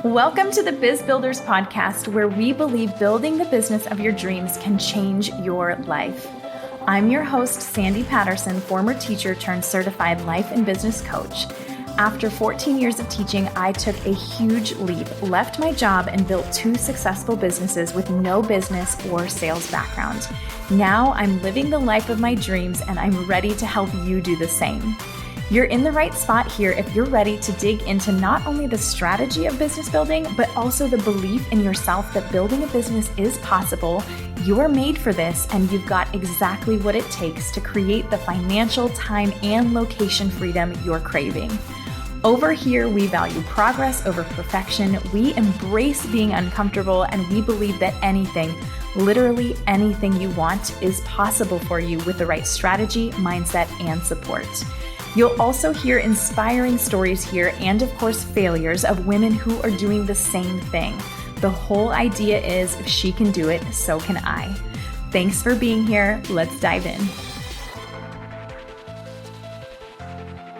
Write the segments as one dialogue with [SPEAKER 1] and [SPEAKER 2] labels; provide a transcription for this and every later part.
[SPEAKER 1] Welcome to the Biz Builders podcast, where we believe building the business of your dreams can change your life. I'm your host, Sandy Patterson, former teacher turned certified life and business coach. After 14 years of teaching, I took a huge leap, left my job, and built 2 successful businesses with no business or sales background. Now I'm living the life of my dreams, and I'm ready to help you do the same. You're in the right spot here if you're ready to dig into not only the strategy of business building, but also the belief in yourself that building a business is possible. You're made for this, and you've got exactly what it takes to create the financial, time, and location freedom you're craving. Over here, we value progress over perfection. We embrace being uncomfortable, and we believe that anything, literally anything you want, is possible for you with the right strategy, mindset, and support. You'll also hear inspiring stories here and, of course, failures of women who are doing the same thing. The whole idea is if she can do it, so can I. Thanks for being here. Let's dive in.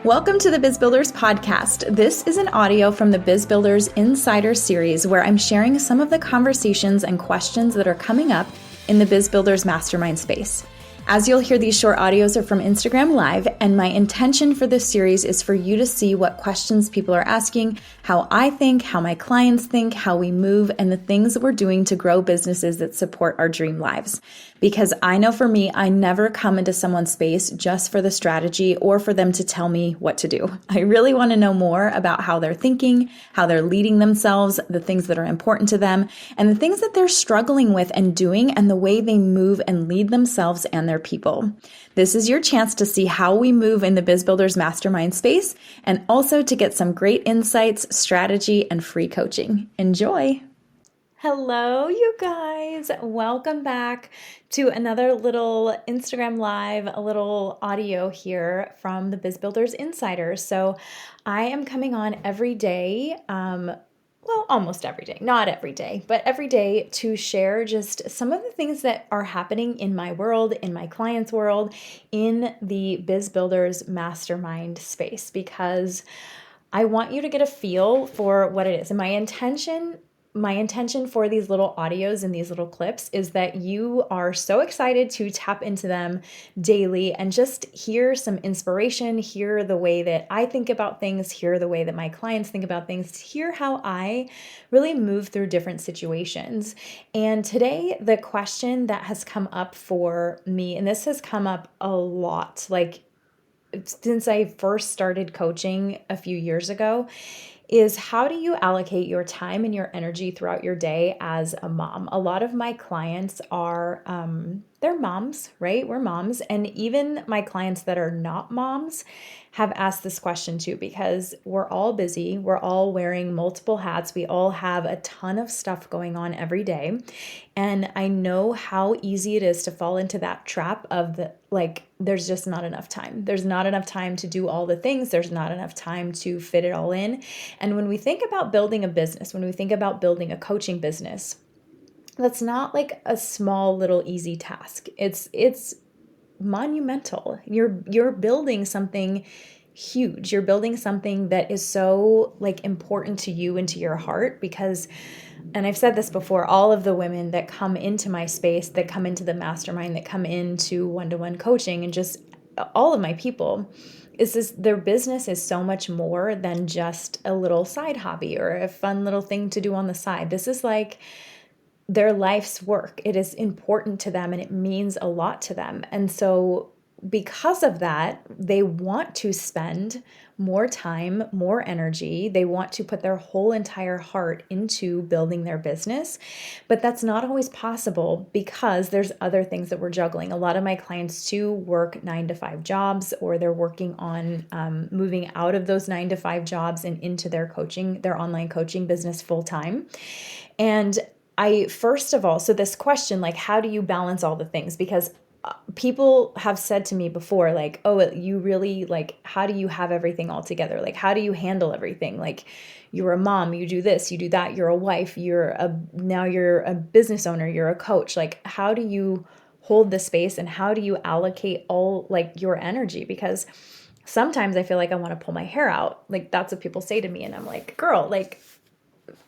[SPEAKER 1] Welcome to the Biz Builders podcast. This is an audio from the Biz Builders Insiders series where I'm sharing some of the conversations and questions that are coming up in the Biz Builders Mastermind space. As you'll hear, these short audios are from Instagram Live, and my intention for this series is for you to see what questions people are asking, how I think, how my clients think, how we move, and the things that we're doing to grow businesses that support our dream lives. Because I know for me, I never come into someone's space just for the strategy or for them to tell me what to do. I really want to know more about how they're thinking, how they're leading themselves, the things that are important to them, and the things that they're struggling with and doing, and the way they move and lead themselves and their people. This is your chance to see how we move in the Biz Builders Mastermind space, and also to get some great insights, strategy, and free coaching. Enjoy. Hello, you guys. Welcome back to another little Instagram Live, a little audio here from the Biz Builders Insiders. So I am coming on every day, almost every day, not every day, but every day to share just some of the things that are happening in my world, in my clients' world, in the Biz Builders Mastermind space, because I want you to get a feel for what it is. And my intention for these little audios and these little clips is that you are so excited to tap into them daily and just hear some inspiration, hear the way that I think about things, hear the way that my clients think about things, hear how I really move through different situations. And today, the question that has come up for me, and this has come up a lot, like since I first started coaching a few years ago, is how do you allocate your time and your energy throughout your day as a mom? A lot of my clients are, they're moms, right? We're moms. And even my clients that are not moms have asked this question too, because we're all busy. We're all wearing multiple hats. We all have a ton of stuff going on every day. And I know how easy it is to fall into that trap of there's just not enough time. There's not enough time to do all the things. There's not enough time to fit it all in. And when we think about building a business, when we think about building a coaching business, that's not like a small little easy task. It's monumental. You're building something huge. You're building something that is so important to you and to your heart, because, and I've said this before, all of the women that come into my space, that come into the mastermind, that come into one-to-one coaching, and just all of my people, their business is so much more than just a little side hobby or a fun little thing to do on the side. This is like their life's work. It is important to them and it means a lot to them. And so because of that, they want to spend more time, more energy. They want to put their whole entire heart into building their business. But that's not always possible because there's other things that we're juggling. A lot of my clients too work 9-to-5 jobs, or they're working on moving out of those 9-to-5 jobs and into their online coaching business full time. And first of all, so this question, how do you balance all the things? Because people have said to me before, oh, you really, how do you have everything all together? How do you handle everything? You're a mom, you do this, you do that, you're a wife, now you're a business owner, you're a coach. How do you hold the space and how do you allocate all your energy? Because sometimes I feel like I want to pull my hair out. Like that's what people say to me. And I'm like, girl, like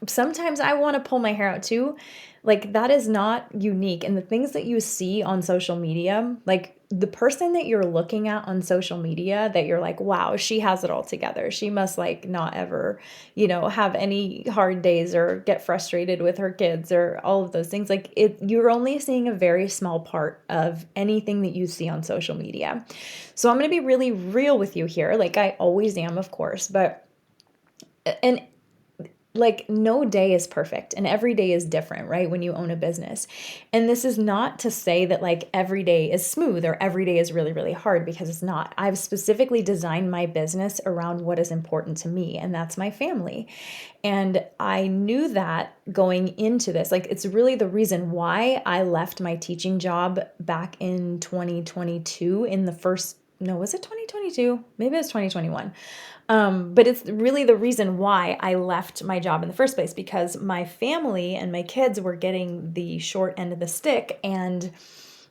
[SPEAKER 1] sometimes I want to pull my hair out too. Like that is not unique. And the things that you see on social media, like the person that you're looking at on social media that you're like, wow, she has it all together. She must like not ever, have any hard days or get frustrated with her kids or all of those things. Like you're only seeing a very small part of anything that you see on social media. So I'm going to be really real with you here. Like I always am, of course, but and like no day is perfect and every day is different, right? When you own a business. And this is not to say that like every day is smooth or every day is really, really hard, because it's not. I've specifically designed my business around what is important to me, and that's my family. And I knew that going into this, like it's really the reason why I left my teaching job back in 2022 in the first, no, was it 2022? Maybe it was 2021. But it's really the reason why I left my job in the first place, because my family and my kids were getting the short end of the stick and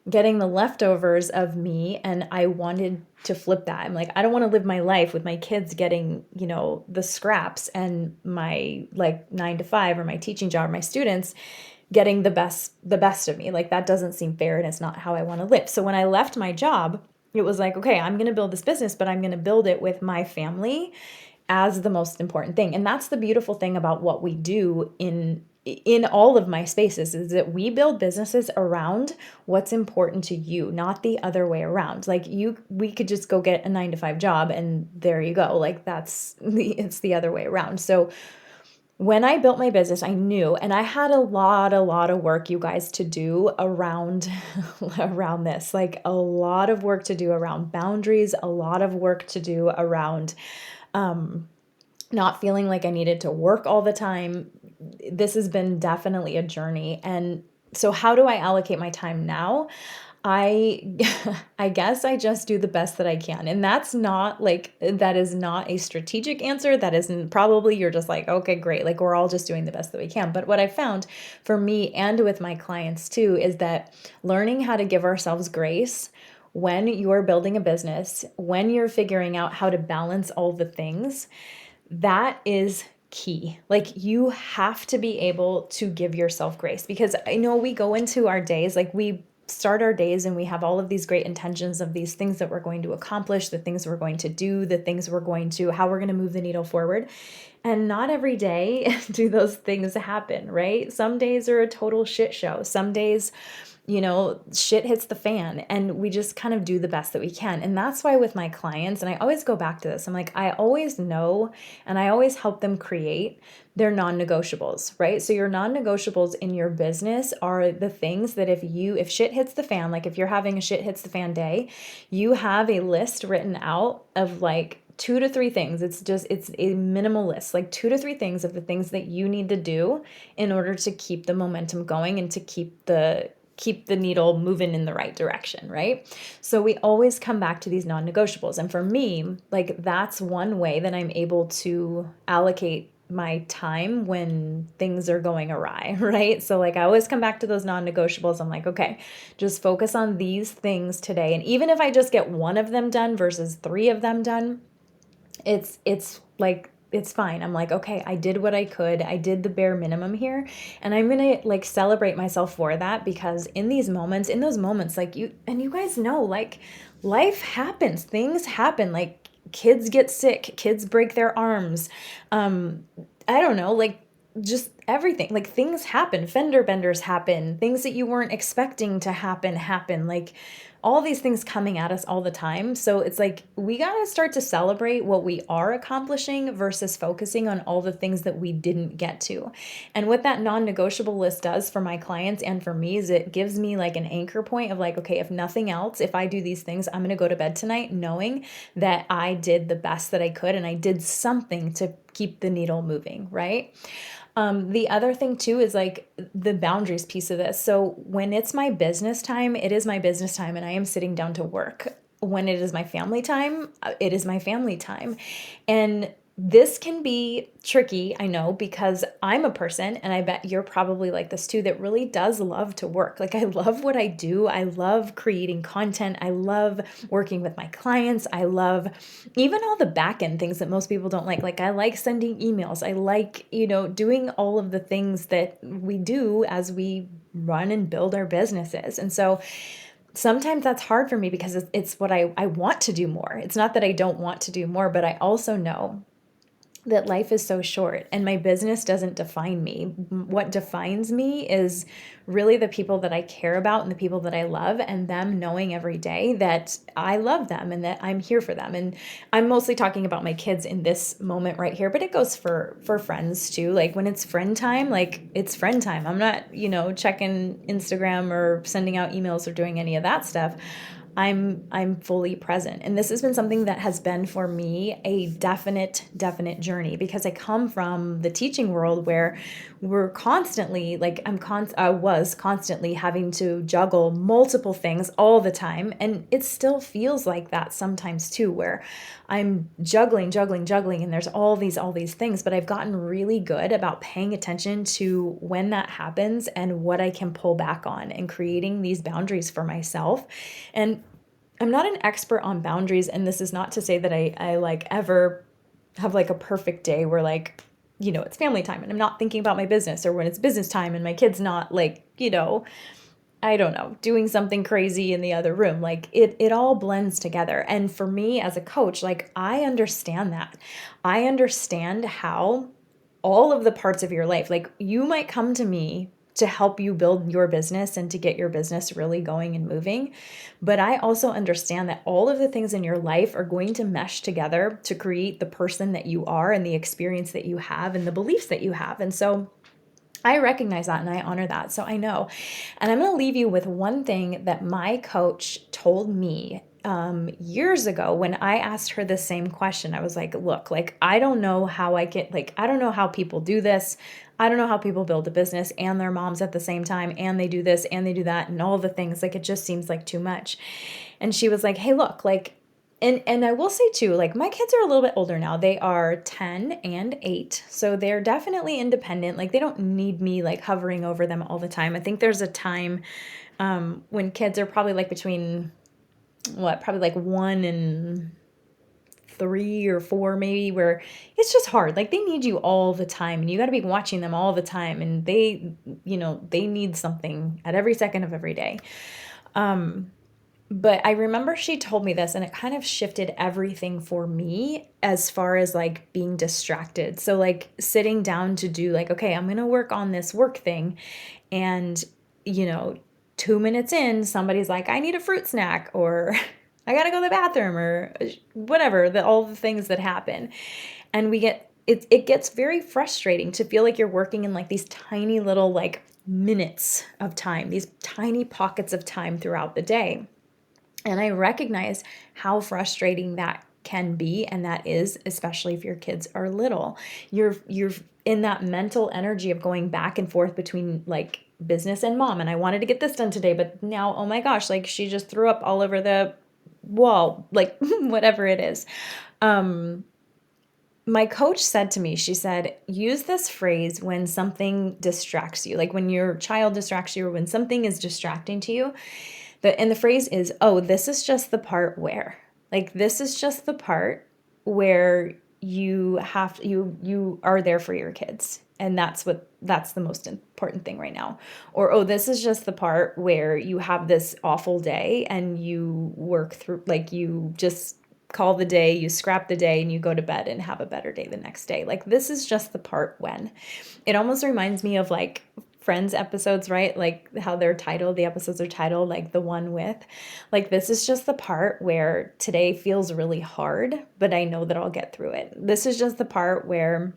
[SPEAKER 1] getting the leftovers of me. And I wanted to flip that. I'm like, I don't want to live my life with my kids getting, the scraps and my like 9 to 5 or my teaching job, or my students getting the best of me. Like that doesn't seem fair, and it's not how I want to live. So when I left my job, it was like, okay, I'm going to build this business, but I'm going to build it with my family as the most important thing. And that's the beautiful thing about what we do in all of my spaces, is that we build businesses around what's important to you, not the other way around. Like we could just go get a 9 to 5 job and there you go. Like it's the other way around. So when I built my business, I knew, and I had a lot of work, you guys, to do around this, like a lot of work to do around boundaries, a lot of work to do around not feeling like I needed to work all the time. This has been definitely a journey. And so how do I allocate my time now? I I guess I just do the best that I can. And that is not a strategic answer. That isn't, probably you're just like, okay, great. Like we're all just doing the best that we can. But what I found for me and with my clients too, is that learning how to give ourselves grace when you're building a business, when you're figuring out how to balance all the things, that is key. Like you have to be able to give yourself grace, because I know we go into our days, like we start our days and we have all of these great intentions of these things that we're going to accomplish, the things we're going to do, the things how we're going to move the needle forward. And not every day do those things happen, right? Some days are a total shit show. Some days, shit hits the fan, and we just kind of do the best that we can. And that's why with my clients, and I always go back to this, I'm like, I always know, and I always help them create their non-negotiables, right? So your non-negotiables in your business are the things that if shit hits the fan, like if you're having a shit hits the fan day, you have a list written out of like 2 to 3 things. It's a minimal list, like 2 to 3 things of the things that you need to do in order to keep the momentum going and to keep the needle moving in the right direction, right? So we always come back to these non-negotiables. And for me, like that's one way that I'm able to allocate my time when things are going awry, right? So like I always come back to those non-negotiables. I'm like, okay, just focus on these things today. And even if I just get one of them done versus 3 of them done, it's like, it's fine. I'm like, okay, I did what I could. I did the bare minimum here. And I'm going to like celebrate myself for that, because in those moments, like you guys know, like life happens, things happen, like kids get sick, kids break their arms. I don't know, like just everything, like things happen, fender benders happen, things that you weren't expecting to happen, like all these things coming at us all the time. So it's like, we got to start to celebrate what we are accomplishing versus focusing on all the things that we didn't get to. And what that non-negotiable list does for my clients and for me is it gives me like an anchor point of like, okay, if nothing else, if I do these things, I'm going to go to bed tonight knowing that I did the best that I could and I did something to keep the needle moving, right? The other thing too is like the boundaries piece of this. So when it's my business time, it is my business time and I am sitting down to work. When it is my family time, it is my family time. And this can be tricky, I know, because I'm a person, and I bet you're probably like this too, that really does love to work. Like, I love what I do. I love creating content. I love working with my clients. I love even all the back end things that most people don't like. Like, I like sending emails. I like, doing all of the things that we do as we run and build our businesses. And so sometimes that's hard for me because it's what I want to do more. It's not that I don't want to do more, but I also know that life is so short and my business doesn't define me. What defines me is really the people that I care about and the people that I love, and them knowing every day that I love them and that I'm here for them. And I'm mostly talking about my kids in this moment right here, but it goes for friends too. Like, when it's friend time, like, it's friend time. I'm not, checking Instagram or sending out emails or doing any of that stuff. I'm fully present. And this has been something that has been for me a definite journey, because I come from the teaching world where we're constantly like I was constantly having to juggle multiple things all the time, and it still feels like that sometimes too, where I'm juggling and there's all these things, but I've gotten really good about paying attention to when that happens and what I can pull back on, and creating these boundaries for myself. And I'm not an expert on boundaries, and this is not to say that I like ever have like a perfect day where like, it's family time and I'm not thinking about my business, or when it's business time and my kid's not like, I don't know, doing something crazy in the other room. Like, it all blends together. And for me as a coach, like, I understand that. I understand how all of the parts of your life, like, you might come to me to help you build your business and to get your business really going and moving. But I also understand that all of the things in your life are going to mesh together to create the person that you are and the experience that you have and the beliefs that you have. And so I recognize that and I honor that. So I know. And I'm going to leave you with one thing that my coach told me years ago when I asked her the same question. I was like, look, like, I don't know how I don't know how people do this. I don't know how people build a business and their moms at the same time, and they do this and they do that and all the things. Like, it just seems like too much. And she was like, hey, look, like, and I will say too, like, my kids are a little bit older now. They are 10 and 8. So they're definitely independent. Like, they don't need me like hovering over them all the time. I think there's a time when kids are probably like between probably like 1 and 3 or 4 maybe, where it's just hard. Like, they need you all the time and you got to be watching them all the time, and they need something at every second of every day. But I remember she told me this, and it kind of shifted everything for me as far as like being distracted. So like sitting down to do like, okay, I'm going to work on this work thing. And, 2 minutes in, somebody's like, I need a fruit snack, or I got to go to the bathroom, or whatever, all the things that happen. And it gets very frustrating to feel like you're working in like these tiny little like minutes of time, these tiny pockets of time throughout the day. And I recognize how frustrating that can be, and that is, especially if your kids are little. You're in that mental energy of going back and forth between like business and mom, and I wanted to get this done today, but now, oh my gosh, like, she just threw up all over the wall, like whatever it is. My coach said to me, she said, use this phrase when something distracts you, like when your child distracts you or when something is distracting to you. And the phrase is, oh, this is just the part where, like, this is just the part where you are there for your kids. And that's the most important thing right now. Or, oh, this is just the part where you have this awful day and you work through, like, you just call the day, you scrap the day, and you go to bed and have a better day the next day. Like, this is just the part when. It almost reminds me of like Friends episodes, right? Like how the episodes are titled like the one with, like, this is just the part where today feels really hard, but I know that I'll get through it. This is just the part where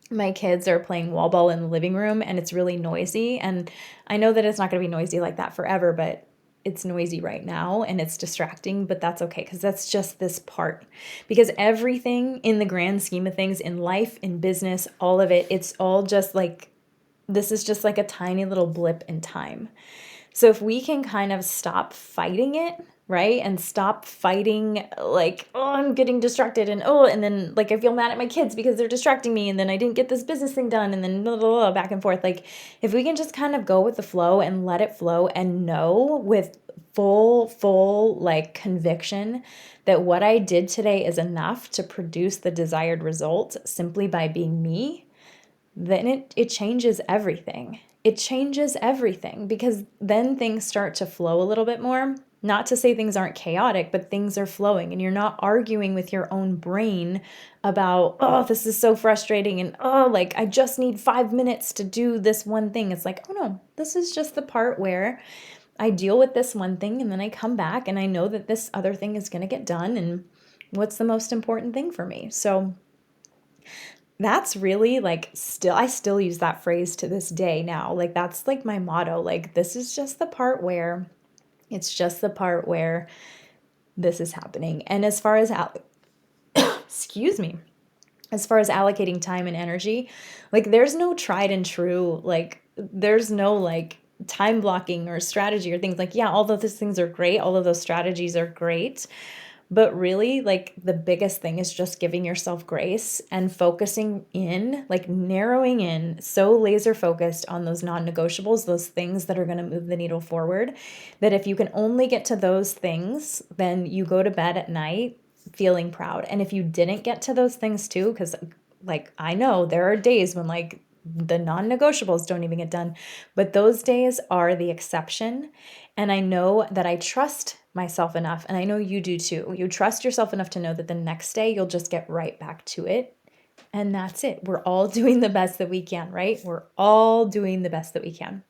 [SPEAKER 1] my kids are playing wall ball in the living room and it's really noisy. And I know that it's not going to be noisy like that forever, but it's noisy right now and it's distracting, but that's okay, because that's just this part. Because everything in the grand scheme of things, in life, in business, all of it, it's all just like, this is just like a tiny little blip in time. So if we can kind of stop fighting it right? And stop fighting like, oh, I'm getting distracted and then like I feel mad at my kids because they're distracting me and then I didn't get this business thing done and then blah, blah, blah, back and forth. Like if we can just kind of go with the flow and let it flow and know with full like conviction that what I did today is enough to produce the desired result simply by being me, then it changes everything. It changes everything because then things start to flow a little bit more. Not to say things aren't chaotic, but things are flowing and you're not arguing with your own brain about, oh, this is so frustrating and oh, like I just need 5 minutes to do this one thing. It's like, oh no, this is just the part where I deal with this one thing and then I come back and I know that this other thing is going to get done and what's the most important thing for me. So that's really like I still use that phrase to this day now. Like that's like my motto. Like this is just the part where it's just the part where this is happening. And as far as excuse me, as far as allocating time and energy, like there's no tried and true, like there's no like time blocking or strategy or things like, yeah, all of those things are great. All of those strategies are great. But really, like the biggest thing is just giving yourself grace and focusing in, like narrowing in, so laser focused on those non-negotiables, those things that are going to move the needle forward, that if you can only get to those things, then you go to bed at night feeling proud. And if you didn't get to those things too, because like I know there are days when like the non-negotiables don't even get done, but those days are the exception. And I know that I trust myself enough, and I know you do too. You trust yourself enough to know that the next day you'll just get right back to it. And that's it. We're all doing the best that we can, right? We're all doing the best that we can.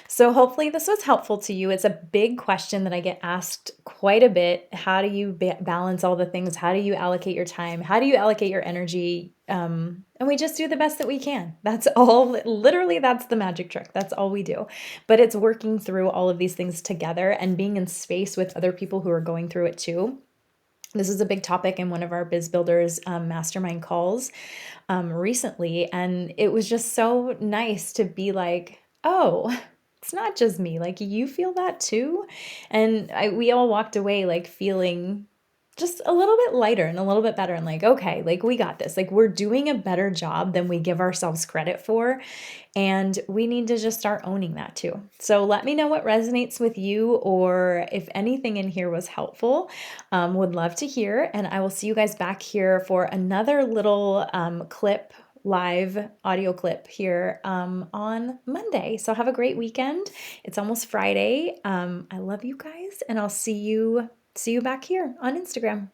[SPEAKER 1] So hopefully this was helpful to you. It's a big question that I get asked quite a bit. How do you balance all the things? How do you allocate your time? How do you allocate your energy? And we just do the best that we can. That's all. Literally, that's the magic trick. That's all we do. But it's working through all of these things together and being in space with other people who are going through it too. This is a big topic in one of our Biz Builders Mastermind calls recently. And it was just so nice to be like, oh, it's not just me. Like you feel that too. And we all walked away like feeling just a little bit lighter and a little bit better and like, okay, like we got this. Like we're doing a better job than we give ourselves credit for. And we need to just start owning that too. So let me know what resonates with you or if anything in here was helpful. Would love to hear. And I will see you guys back here for another little live audio clip here on Monday. So have a great weekend. It's almost Friday. I love you guys and I'll see you back here on Instagram.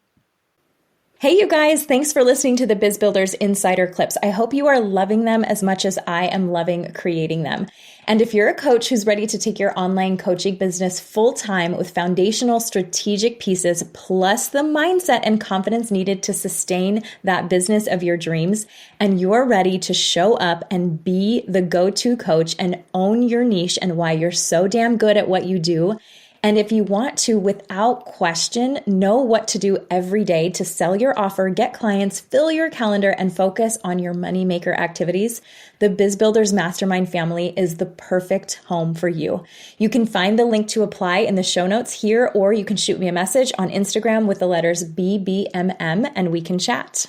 [SPEAKER 1] Hey, you guys, thanks for listening to the Biz Builders Insider clips. I hope you are loving them as much as I am loving creating them. And if you're a coach who's ready to take your online coaching business full time with foundational strategic pieces, plus the mindset and confidence needed to sustain that business of your dreams, and you're ready to show up and be the go-to coach and own your niche and why you're so damn good at what you do, and if you want to, without question, know what to do every day to sell your offer, get clients, fill your calendar, and focus on your moneymaker activities, the Biz Builders Mastermind family is the perfect home for you. You can find the link to apply in the show notes here, or you can shoot me a message on Instagram with the letters BBMM and we can chat.